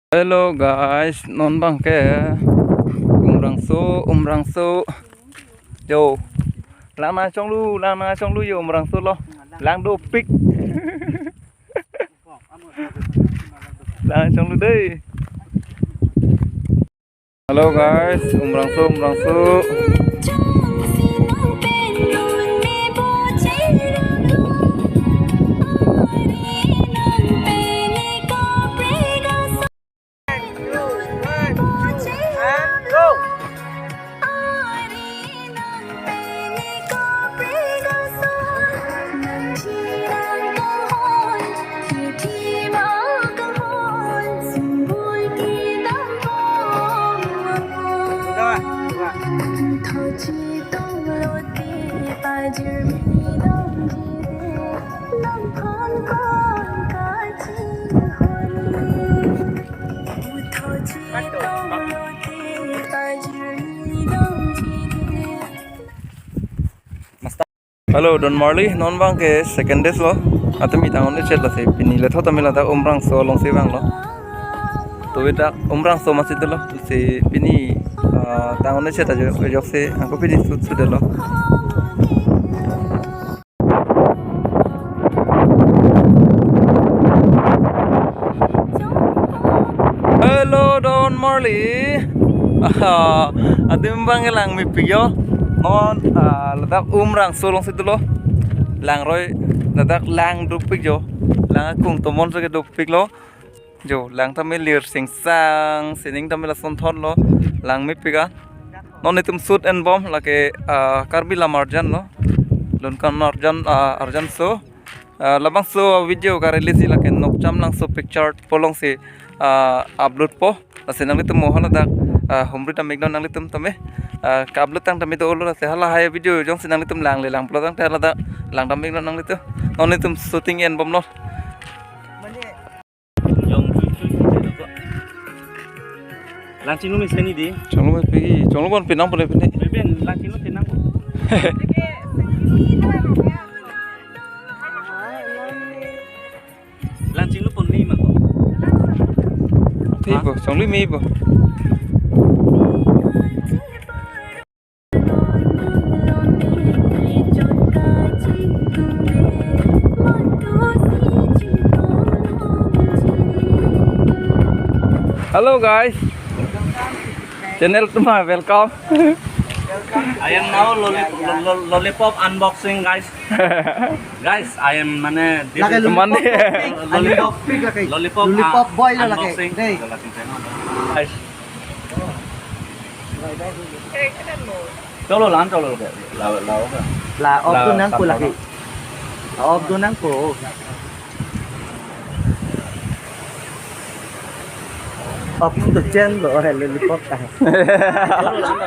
Hello guys, non bang ke umrangsu yo lama trong lu yo umrangsu lo lang do pic lang trong lu đây. Hello guys, umrangsu Halo Don Marley non bang ke second days lo atau mi tangon ni chat lah sih pini le thau tamila ta umrangso long se bang lo to eta umrangso masih tu lo si pini tangon ni chat aja jok se aku pini sudah lo. Hello Don Marley adim bang elang mi piyo non letak umrangso long situ lo lang roy letak lang dupik jo lang akung tomon sebagai dupik lo jo lang tamil lir singsang sining tamil lason thon lo lang mi pika non itum sud and bomb lake karbila marjan lo lon kan arjan so labang so video ka release lake nokcham lang so picture polong si upload po asenang itum mohon letak hombre tamik nang litum tame kablut tang tame to olo se hala hai video jong sinang litum lang le lang plo tang tela da lang tamik nang litum non litum shooting en bom lo lang chinu mi seni di chong lu bon pinang pole pini ben lang chinu tenang lang chinu pon ni ma ko ti bo chong lu mi bo. Hello guys, channel Tuma, welcome. I am now lollipop unboxing guys. Guys, I am mane lollipop boy la unboxing. Guys. Cholo lan cholo ke. La off tu nang ko laki. Off tu nang ko. Off tu chen lo lollipop ta. Cholo lan